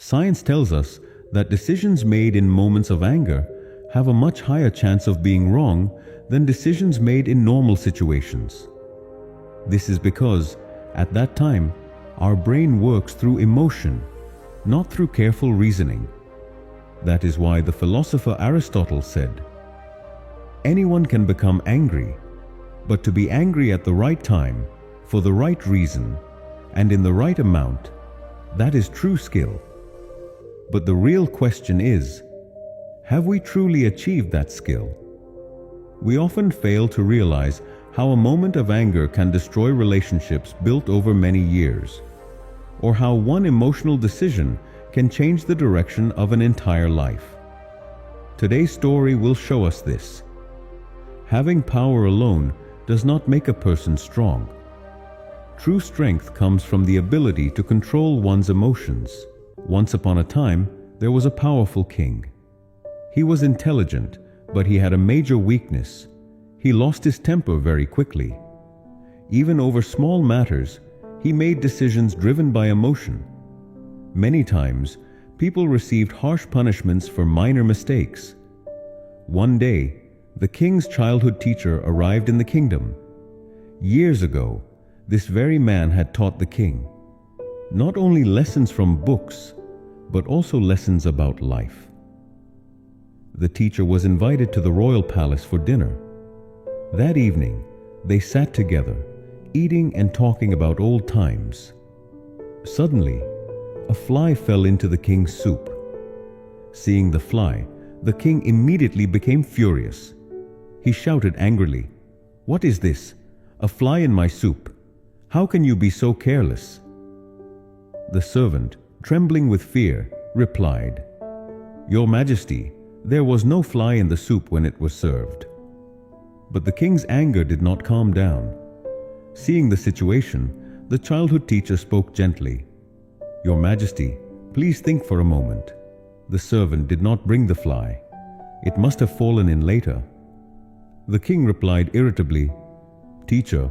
Science tells us that decisions made in moments of anger have a much higher chance of being wrong than decisions made in normal situations. This is because, at that time, our brain works through emotion, not through careful reasoning. That is why the philosopher Aristotle said, "Anyone can become angry, but to be angry at the right time, for the right reason, and in the right amount, that is true skill." But the real question is, have we truly achieved that skill? We often fail to realize how a moment of anger can destroy relationships built over many years, or how one emotional decision can change the direction of an entire life. Today's story will show us this. Having power alone does not make a person strong. True strength comes from the ability to control one's emotions. Once upon a time, there was a powerful king. He was intelligent, but he had a major weakness. He lost his temper very quickly. Even over small matters, he made decisions driven by emotion. Many times, people received harsh punishments for minor mistakes. One day, the king's childhood teacher arrived in the kingdom. Years ago, this very man had taught the king not only lessons from books, but also lessons about life. The teacher was invited to the royal palace for dinner. That evening, they sat together, eating and talking about old times. Suddenly, a fly fell into the king's soup. Seeing the fly, the king immediately became furious. He shouted angrily, "What is this? A fly in my soup? How can you be so careless?" The servant, trembling with fear, replied, "Your Majesty, there was no fly in the soup when it was served." But the king's anger did not calm down. Seeing the situation, the childhood teacher spoke gently, "Your Majesty, please think for a moment. The servant did not bring the fly. It must have fallen in later." The king replied irritably, "Teacher,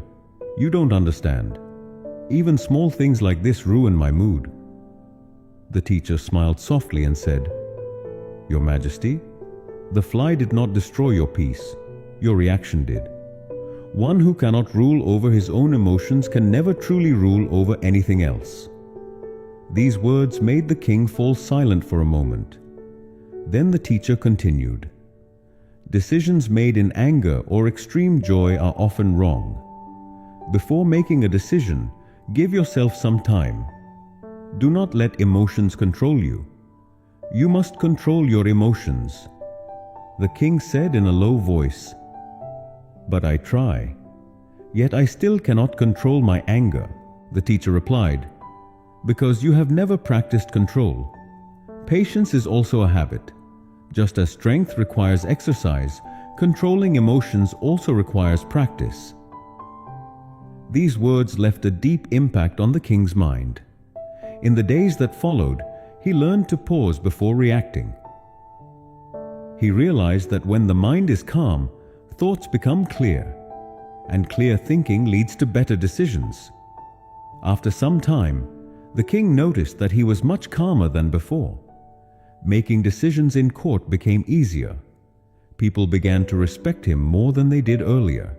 you don't understand. Even small things like this ruin my mood." The teacher smiled softly and said, "Your Majesty, the fly did not destroy your peace. Your reaction did. One who cannot rule over his own emotions can never truly rule over anything else." These words made the king fall silent for a moment. Then the teacher continued, "Decisions made in anger or extreme joy are often wrong. Before making a decision, give yourself some time. Do not let emotions control you. You must control your emotions." The king said in a low voice, "But I try. Yet I still cannot control my anger." The teacher replied, "Because you have never practiced control. Patience is also a habit. Just as strength requires exercise, controlling emotions also requires practice." These words left a deep impact on the king's mind. In the days that followed, he learned to pause before reacting. He realized that when the mind is calm, thoughts become clear, and clear thinking leads to better decisions. After some time, the king noticed that he was much calmer than before. Making decisions in court became easier. People began to respect him more than they did earlier.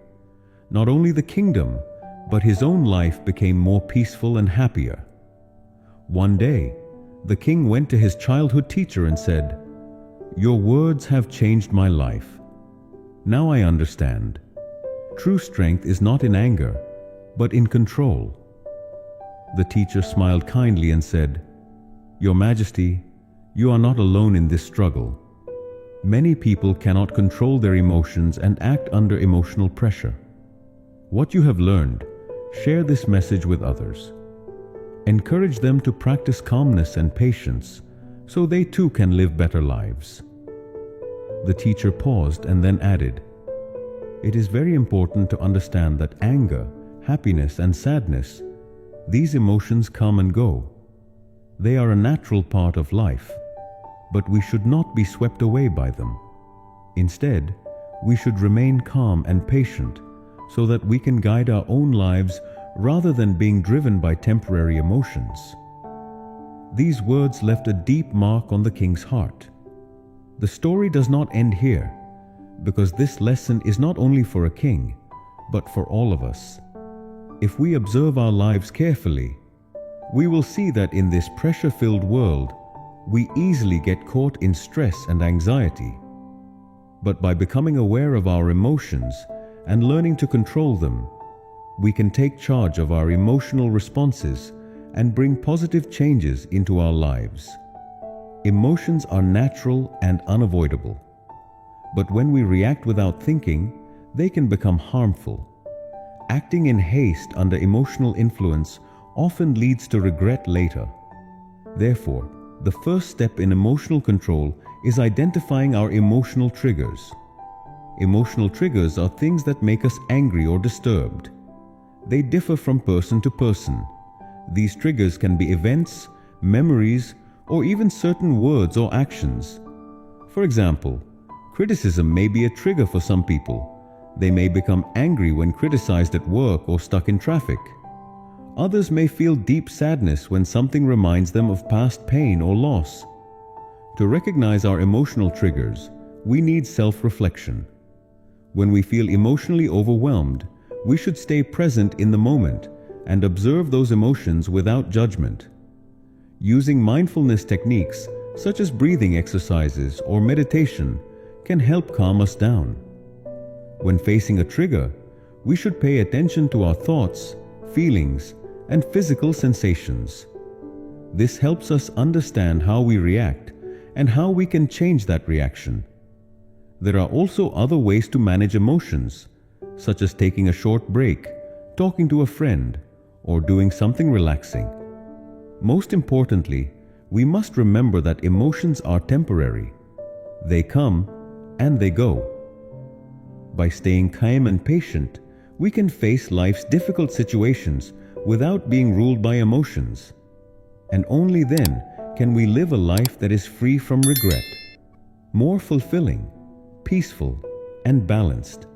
Not only the kingdom, but his own life became more peaceful and happier. One day, the king went to his childhood teacher and said, "Your words have changed my life. Now I understand. True strength is not in anger, but in control." The teacher smiled kindly and said, "Your Majesty, you are not alone in this struggle. Many people cannot control their emotions and act under emotional pressure. What you have learned, share this message with others. Encourage them to practice calmness and patience so they too can live better lives." The teacher paused and then added, "It is very important to understand that anger, happiness, and sadness, these emotions come and go. They are a natural part of life, but we should not be swept away by them. Instead, we should remain calm and patient so that we can guide our own lives rather than being driven by temporary emotions." These words left a deep mark on the king's heart. The story does not end here, because this lesson is not only for a king, but for all of us. If we observe our lives carefully, we will see that in this pressure-filled world, we easily get caught in stress and anxiety. But by becoming aware of our emotions and learning to control them, we can take charge of our emotional responses and bring positive changes into our lives. Emotions are natural and unavoidable. But when we react without thinking, they can become harmful. Acting in haste under emotional influence often leads to regret later. Therefore, the first step in emotional control is identifying our emotional triggers. Emotional triggers are things that make us angry or disturbed. They differ from person to person. These triggers can be events, memories, or even certain words or actions. For example, criticism may be a trigger for some people. They may become angry when criticized at work or stuck in traffic. Others may feel deep sadness when something reminds them of past pain or loss. To recognize our emotional triggers, we need self-reflection. When we feel emotionally overwhelmed, we should stay present in the moment and observe those emotions without judgment. Using mindfulness techniques such as breathing exercises or meditation can help calm us down. When facing a trigger, we should pay attention to our thoughts, feelings, and physical sensations. This helps us understand how we react and how we can change that reaction. There are also other ways to manage emotions, such as taking a short break, talking to a friend, or doing something relaxing. Most importantly, we must remember that emotions are temporary. They come and they go. By staying calm and patient, we can face life's difficult situations without being ruled by emotions. And only then can we live a life that is free from regret, more fulfilling, peaceful, and balanced.